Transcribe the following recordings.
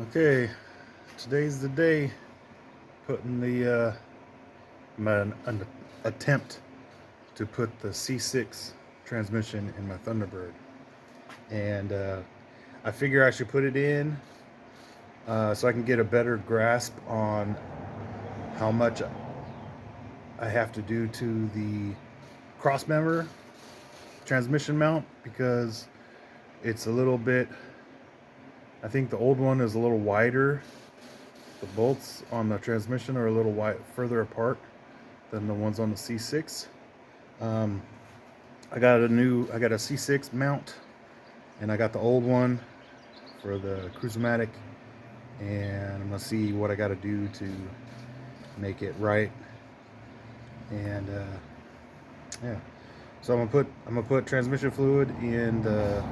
Okay, today's the day. Putting the an attempt to put the C6 transmission in my Thunderbird, and I figure I should put it in so I can get a better grasp on how much I have to do to the cross member transmission mount, because it's a little bit, I think the old one is a little wider. The bolts on the transmission are a little further apart than the ones on the C6. I got a C6 mount, and I got the old one for the Cruise-O-Matic, and I'm gonna see what I got to do to make it right. And yeah, so I'm gonna put transmission fluid in the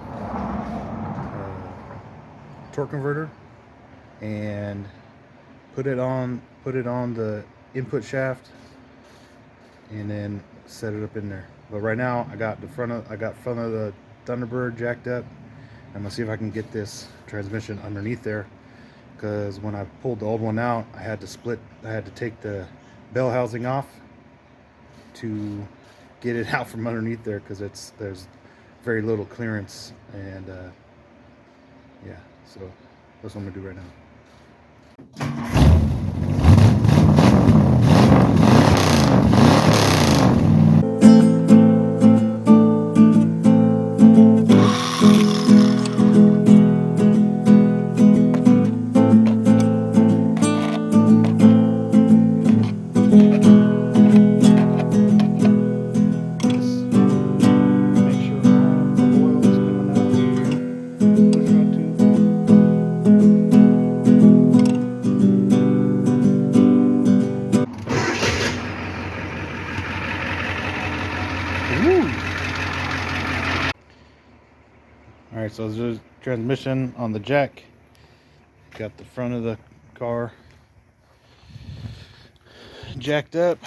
torque converter and put it on the input shaft, and then set it up in there. But right now I got front of the Thunderbird jacked up. I'm gonna see if I can get this transmission underneath there, because when I pulled the old one out, I had to take the bell housing off to get it out from underneath there, because there's very little clearance. And yeah, so that's what I'm gonna do right now. Alright, so there's transmission on the jack. Got the front of the car jacked up.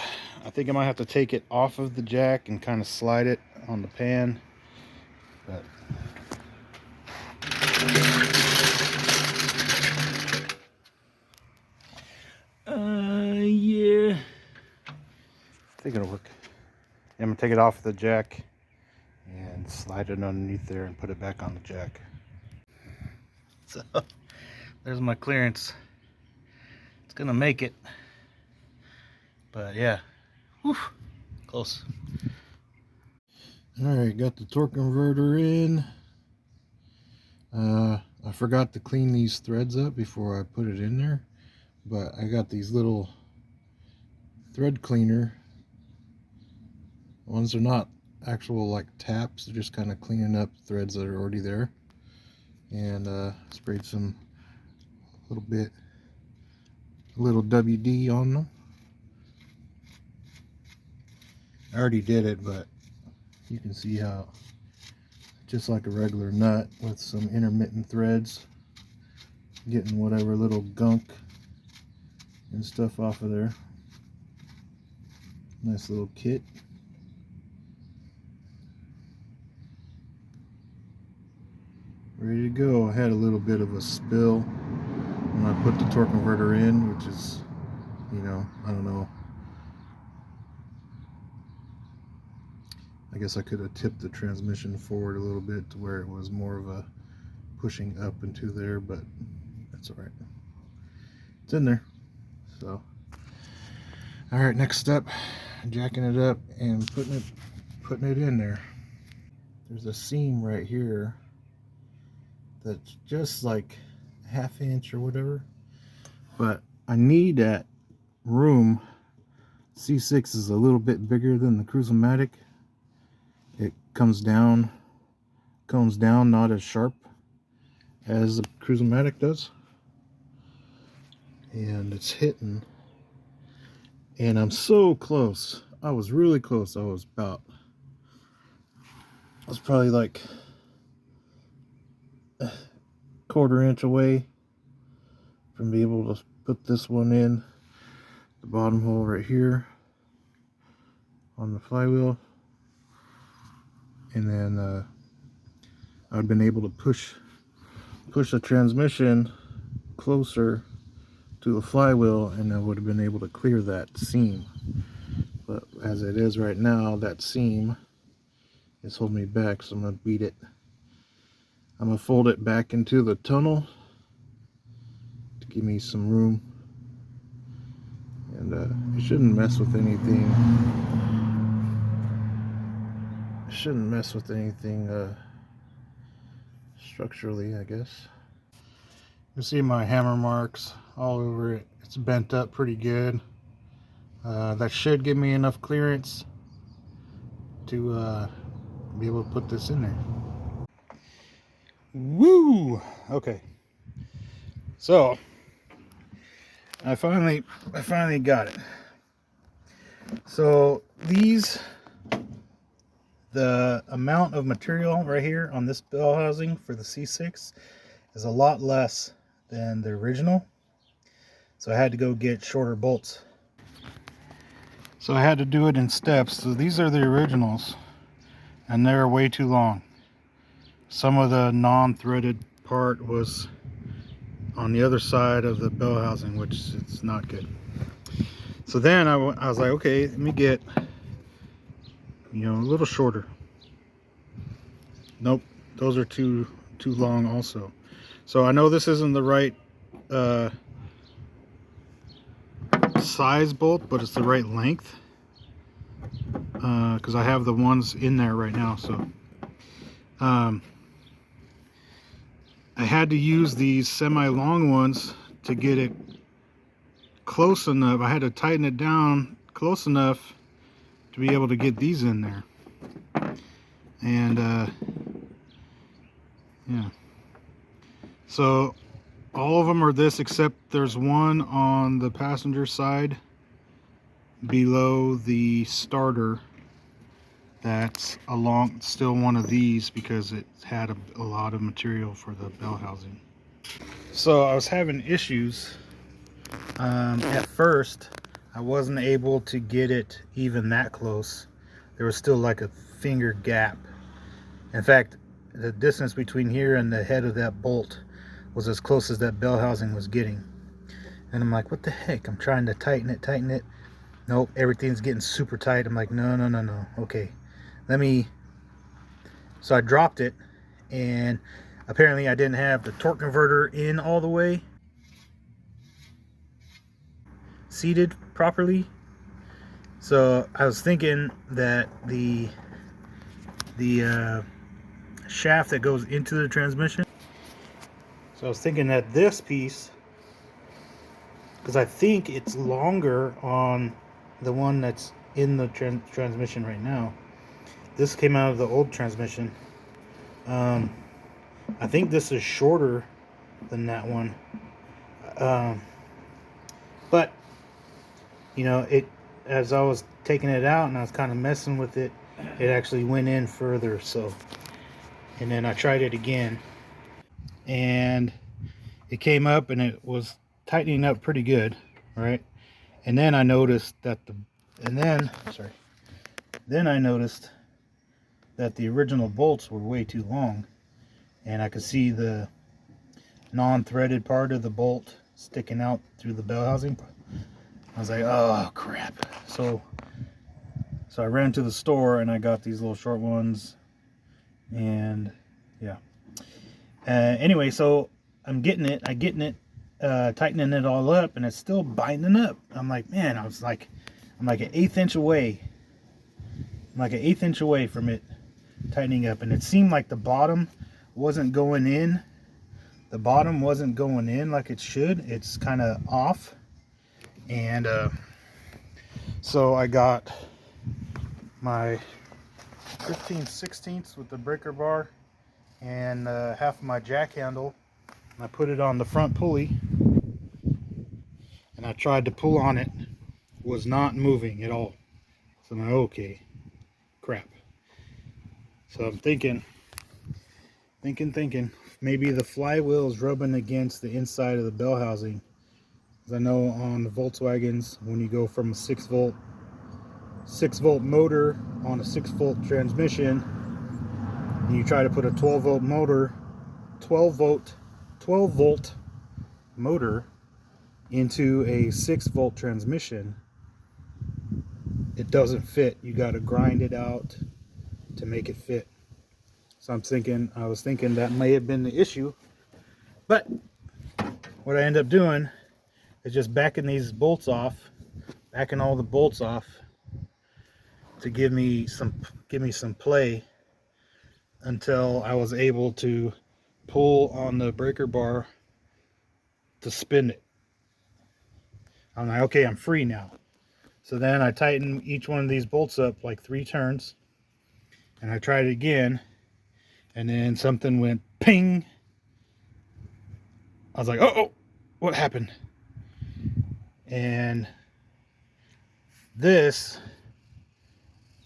I think I might have to take it off of the jack and kind of slide it on the pan. But yeah, I think it'll work. I'm gonna take it off the jack and slide it underneath there and put it back on the jack. So there's my clearance. It's gonna make it, but yeah, whew, close. All right, got the torque converter in. I forgot to clean these threads up before I put it in there, but I got these little thread cleaner ones. Are not actual like taps, they're just kind of cleaning up threads that are already there. And sprayed some little WD on them. I already did it, but you can see how just like a regular nut with some intermittent threads, getting whatever little gunk and stuff off of there. Nice little kit. Ready to go. I had a little bit of a spill when I put the torque converter in, which is, you know, I don't know. I guess I could have tipped the transmission forward a little bit to where it was more of a pushing up into there, but that's all right. It's in there. So, all right, next step, jacking it up and putting it in there. There's a seam right here that's just like a ½ inch or whatever, but I need that room. C6 is a little bit bigger than the Cruise-O-Matic. It comes down, not as sharp as the Cruise-O-Matic does, and it's hitting, and I'm so close. I was really close. I was probably like a ½ inch away from being able to put this one in the bottom hole right here on the flywheel. And then I've been able to push the transmission closer to the flywheel and I would have been able to clear that seam. But as it is right now, that seam is holding me back, so I'm going to beat it. I'm going to fold it back into the tunnel to give me some room. And it shouldn't mess with anything. It shouldn't mess with anything structurally, I guess. You see my hammer marks all over it. It's bent up pretty good. That should give me enough clearance to be able to put this in there. Woo! Okay. So I finally got it. So the amount of material right here on this bell housing for the C6 is a lot less than the original. So I had to go get shorter bolts. So I had to do it in steps. So these are the originals, and they're way too long. Some of the non-threaded part was on the other side of the bell housing, which it's not good. So then I was like, okay, let me get, a little shorter. Nope, those are too long also. So I know this isn't the right size bolt, but it's the right length, because I have the ones in there right now. So I had to use these semi-long ones to get it close enough. I had to tighten it down close enough to be able to get these in there. And yeah, so all of them are this, except there's one on the passenger side below the starter that's still one of these, because it had a lot of material for the bell housing. So I was having issues. At first I wasn't able to get it even that close. There was still like a finger gap. In fact, the distance between here and the head of that bolt was as close as that bell housing was getting. And I'm like, what the heck? I'm trying to tighten it. Nope, everything's getting super tight. I'm like, no. Okay, so I dropped it, and apparently I didn't have the torque converter in all the way seated properly. So I was thinking that the shaft that goes into the transmission, so I was thinking that this piece, because I think it's longer on the one that's in the transmission right now. This came out of the old transmission. I think this is shorter than that one. But as I was taking it out and I was kind of messing with it, it actually went in further. So, and then I tried it again, and it came up and it was tightening up pretty good, right? And then I noticed that then I noticed that the original bolts were way too long, and I could see the non-threaded part of the bolt sticking out through the bell housing. I was like, oh crap. So I ran to the store and I got these little short ones, and yeah. Anyway, so I'm getting it, tightening it all up, and it's still binding up. I'm like, man, I'm like an eighth inch away. I'm like an eighth inch away from it tightening up, and it seemed like the bottom wasn't going in. The bottom wasn't going in like it should. It's kind of off. And so I got my 15/16 with the breaker bar and half of my jack handle, and I put it on the front pulley, and I tried to pull on it. Was not moving at all. So I'm like, okay, crap. So I'm thinking maybe the flywheel is rubbing against the inside of the bell housing. As I know on the Volkswagens, when you go from a 6 volt motor on a 6 volt transmission, and you try to put a 12 volt motor into a 6-volt transmission, it doesn't fit. You got to grind it out to make it fit. So I was thinking that may have been the issue, but what I end up doing is just backing these bolts off, backing all the bolts off to give me some play until I was able to pull on the breaker bar to spin it. I'm like, okay, I'm free now. So then I tighten each one of these bolts up like 3 turns, and I tried it again, and then something went ping. I was like, oh, what happened? And this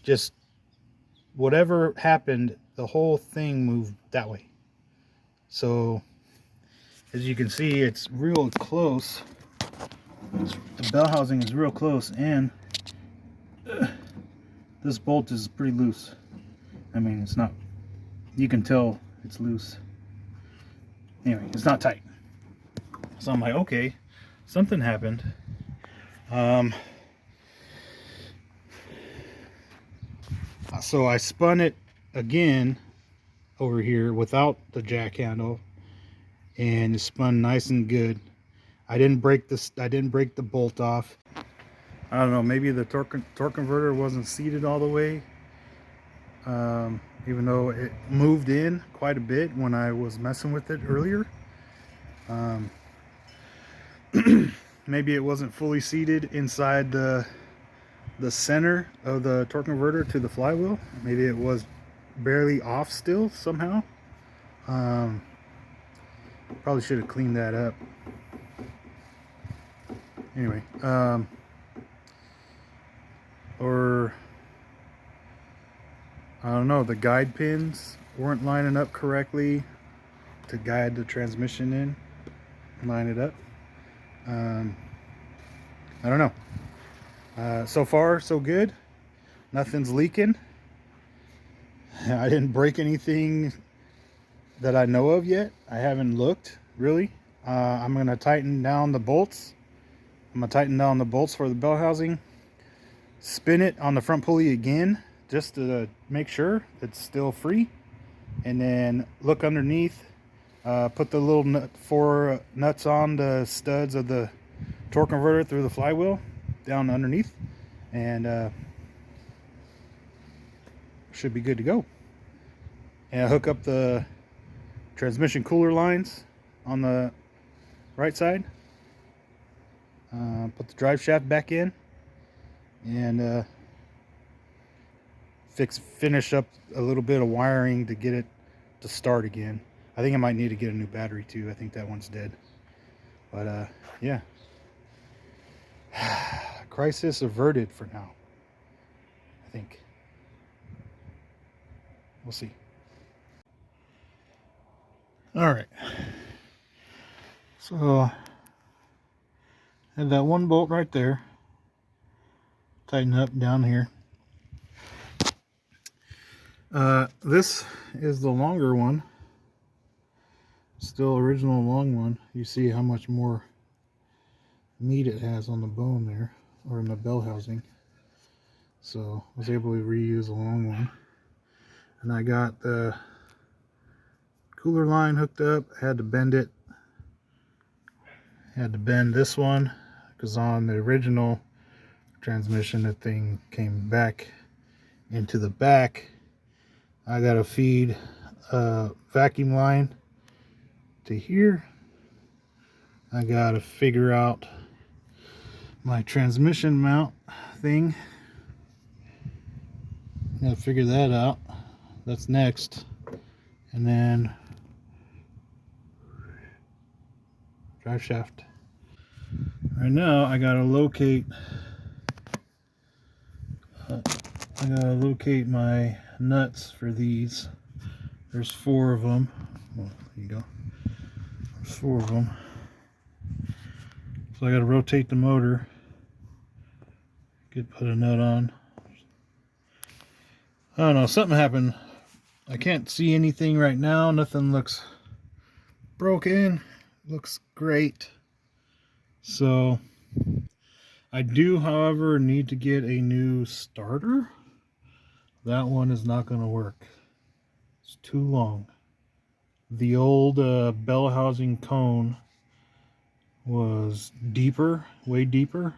just, whatever happened, the whole thing moved that way. So as you can see, it's real close. The bell housing is real close, and this bolt is pretty loose. I mean, it's not, you can tell it's loose. Anyway, it's not tight. So I'm like, okay, something happened. So I spun it again over here without the jack handle, and it spun nice and good. I didn't break the bolt off. I don't know, maybe the torque converter wasn't seated all the way, even though it moved in quite a bit when I was messing with it earlier. Maybe it wasn't fully seated inside the center of the torque converter to the flywheel. Maybe it was barely off still somehow. Probably should have cleaned that up. Anyway, or I don't know, the guide pins weren't lining up correctly to guide the transmission in, line it up. I don't know. So far so good. Nothing's leaking. I didn't break anything that I know of yet. I haven't looked really. I'm gonna tighten down the bolts. I'm gonna tighten down the bolts for the bell housing, spin it on the front pulley again just to make sure it's still free, and then look underneath, put the little 4 nuts on the studs of the torque converter through the flywheel down underneath, and should be good to go. And hook up the transmission cooler lines on the right side, put the drive shaft back in, and finish up a little bit of wiring to get it to start again. I think I might need to get a new battery too. I think that one's dead. But yeah, crisis averted for now, I think. We'll see. All right, so I had that one bolt right there, tighten up down here. This is the longer one, still original long one. You see how much more meat it has on the bone there, or in the bell housing. So I was able to reuse a long one, and I got the cooler line hooked up. Had to bend it. Had to bend this one because on the original transmission the thing came back into the back. I got to feed a vacuum line to here. I got to figure out my transmission mount thing. Got to figure that out. That's next. And then drive shaft. Right now I gotta locate my nuts for these. There's 4 of them. Well, there you go. There's 4 of them. So I gotta rotate the motor. Could put a nut on. I don't know, something happened. I can't see anything right now. Nothing looks broken. Looks great. So I do, however, need to get a new starter. That one is not going to work. It's too long. The old bell housing cone was deeper, way deeper.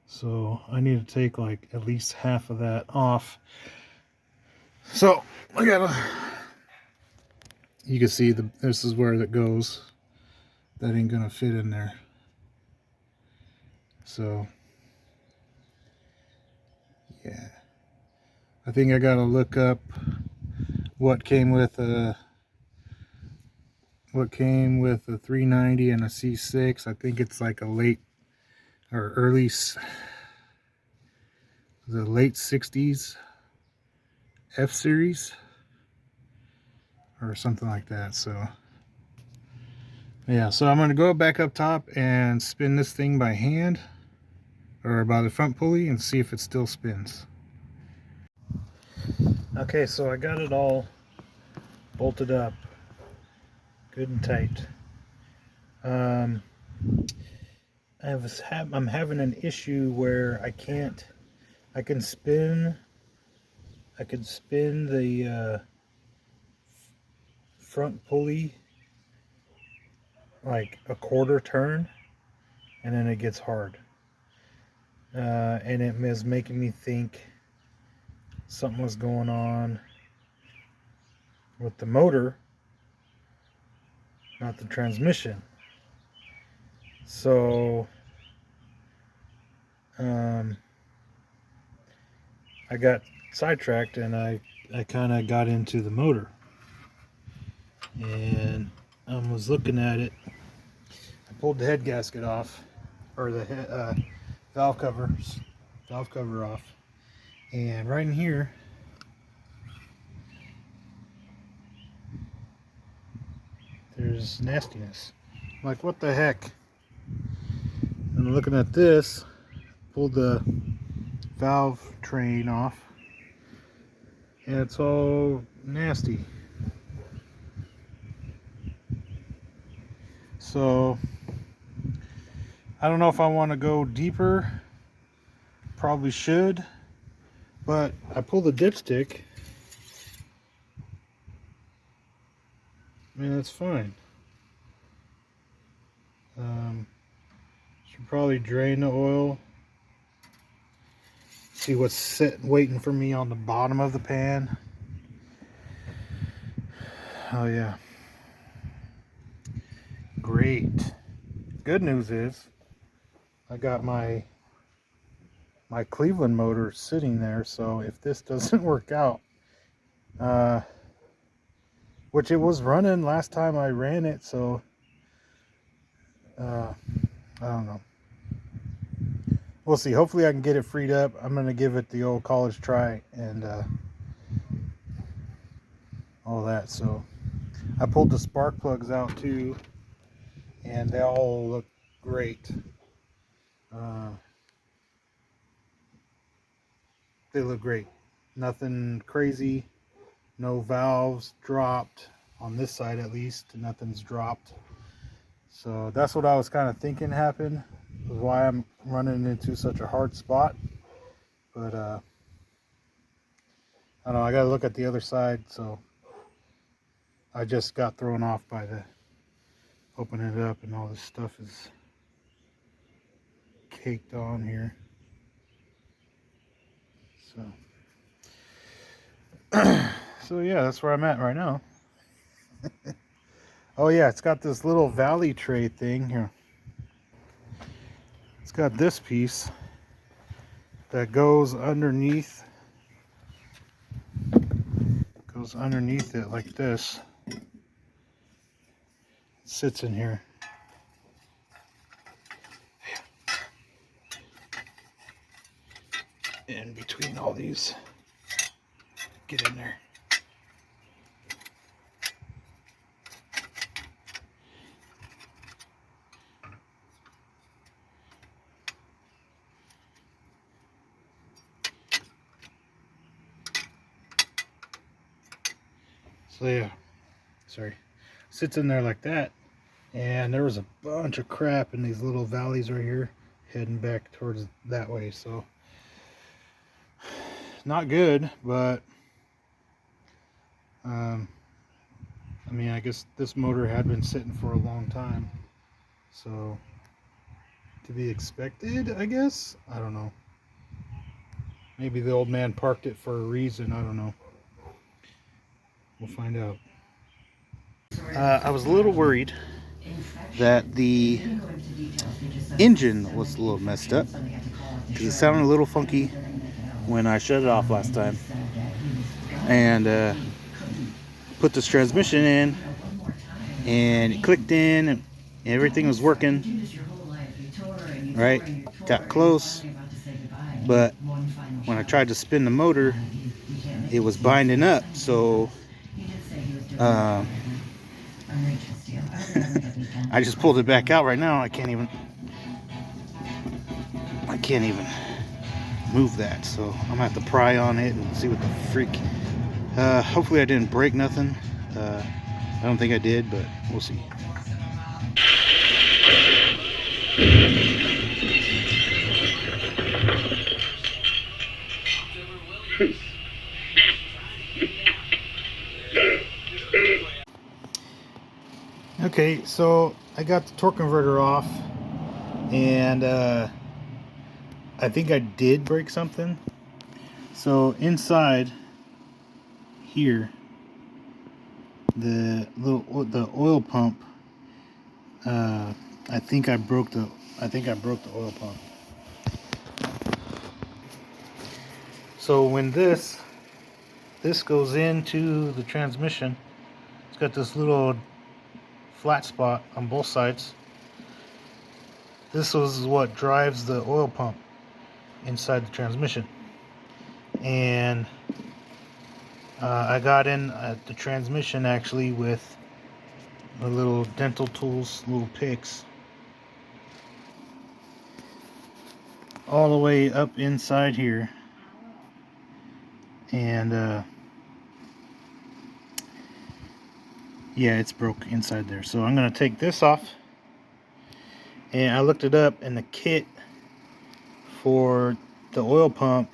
So I need to take like at least half of that off. So I gotta, you can see this is where that goes. That ain't gonna fit in there. So yeah, I think I gotta look up what came with a 390 and a C6. I think it's like a late or early, the late 60s F series or something like that. So yeah, so I'm going to go back up top and spin this thing by hand or by the front pulley and see if it still spins. Okay, so I got it all bolted up good and tight. I'm having an issue where I can spin the front pulley like a quarter turn, and then it gets hard, and it is making me think something was going on with the motor, not the transmission. So I got sidetracked and I kind of got into the motor, and I was looking at it. I pulled the head gasket off, or the valve cover off, and right in here there's nastiness. Like, what the heck? And I'm looking at this, pulled the valve train off, and it's all nasty. So I don't know if I want to go deeper. Probably should, but I pulled the dipstick. I mean, that's fine. Should probably drain the oil. See what's sitting waiting for me on the bottom of the pan. Oh yeah, great. Good news is I got my Cleveland motor sitting there, so if this doesn't work out, which it was running last time I ran it, so I don't know. We'll see. Hopefully I can get it freed up. I'm going to give it the old college try and all that. So I pulled the spark plugs out too, and they all look great. They look great. Nothing crazy. No valves dropped on this side, at least. Nothing's dropped. So that's what I was kind of thinking happened. Why I'm running into such a hard spot. But I don't know, I gotta look at the other side. So I just got thrown off by the opening it up, and all this stuff is caked on here. So yeah, that's where I'm at right now. Oh yeah, it's got this little valley tray thing here. It's got this piece that goes underneath it like this. It sits in here. In between all these. Get in there. So yeah, sorry, sits in there like that, And there was a bunch of crap in these little valleys right here heading back towards that way, so not good. But I mean, I guess this motor had been sitting for a long time, so to be expected, I guess. I don't know. Maybe the old man parked it for a reason. I don't know. We'll find out. I was a little worried that the engine was a little messed up because it sounded a little funky when I shut it off last time, and put this transmission in, and it clicked in, and everything was working right. Got close, but when I tried to spin the motor, it was binding up. So I just pulled it back out right now. I can't even move that, so I'm gonna have to pry on it and see what the freak. Hopefully I didn't break nothing. I don't think I did, but we'll see. Okay, so I got the torque converter off, and I think I did break something. So inside here, the oil pump, I think I broke the oil pump. So when this goes into the transmission, it's got this little flat spot on both sides. This is what drives the oil pump inside the transmission. And I got in the transmission actually with the little dental tools, little picks, all the way up inside here. And yeah, it's broke inside there. So I'm gonna take this off, and I looked it up, and the kit for the oil pump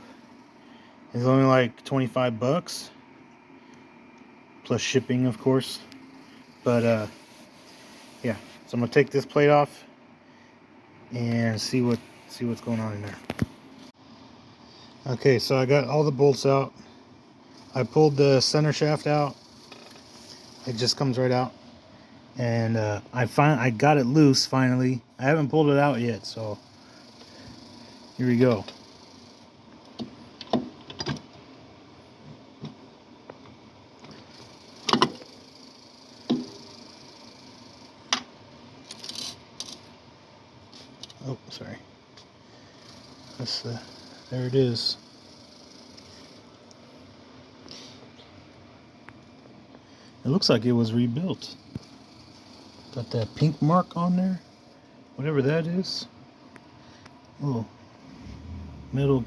is only like 25 bucks plus shipping, of course. But yeah, so I'm gonna take this plate off and see what's going on in there. Okay, so I got all the bolts out. I pulled the center shaft out. It just comes right out, and I got it loose finally. I haven't pulled it out yet, so here we go. Oh, sorry. That's there it is. It looks like it was rebuilt. Got that pink mark on there, whatever that is. Little metal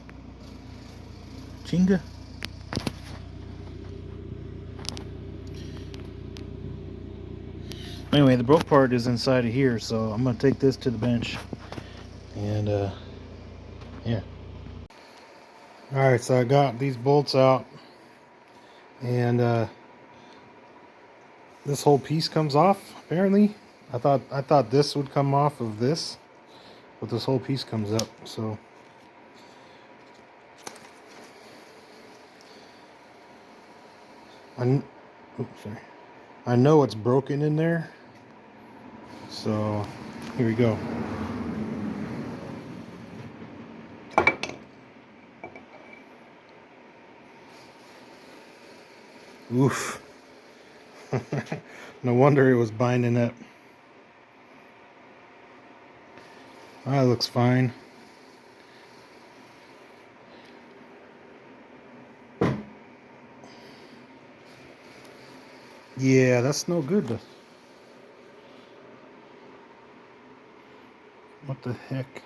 chinga. Anyway, the broke part is inside of here, so I'm gonna take this to the bench, and yeah. All right, so I got these bolts out, and this whole piece comes off. Apparently, I thought this would come off of this, but this whole piece comes up. So I know it's broken in there. So here we go. Oof. No wonder it was binding up. That looks fine. Yeah, that's no good. What the heck?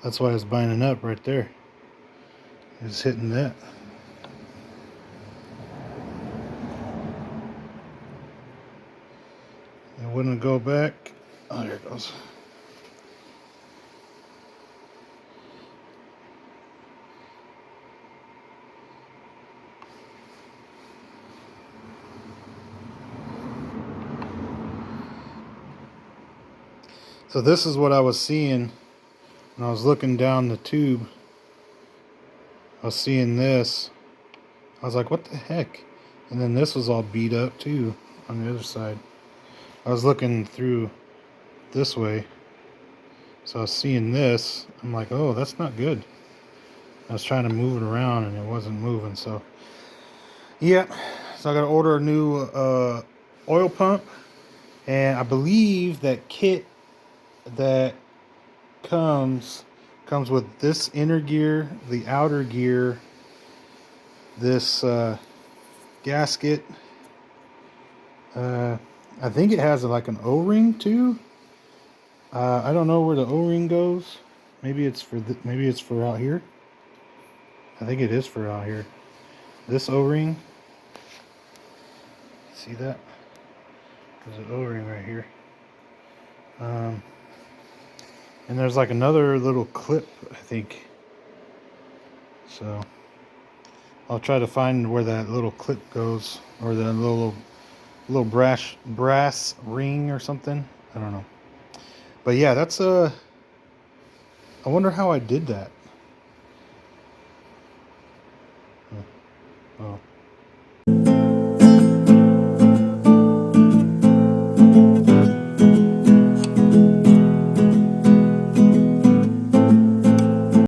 That's why it's binding up right there. It's hitting that. wouldn't go back. Oh, there it goes. So this is what I was seeing when I was looking down the tube. I was seeing this. I was like, what the heck? And then this was all beat up too on the other side. I was looking through this way. So I was seeing this. I'm like, oh, that's not good. I was trying to move it around and it wasn't moving. So, yeah. So I got to order a new oil pump. And I believe that kit that comes with this inner gear, the outer gear, this gasket. I think it has like an O-ring too. I don't know where the O-ring goes. Maybe it's for out here. I think it is for out here. This O-ring. See that? There's an O-ring right here. And there's like another little clip, I think. So I'll try to find where that little clip goes, or the little brass ring or something. I don't know. But yeah, that's I wonder how I did that. Oh.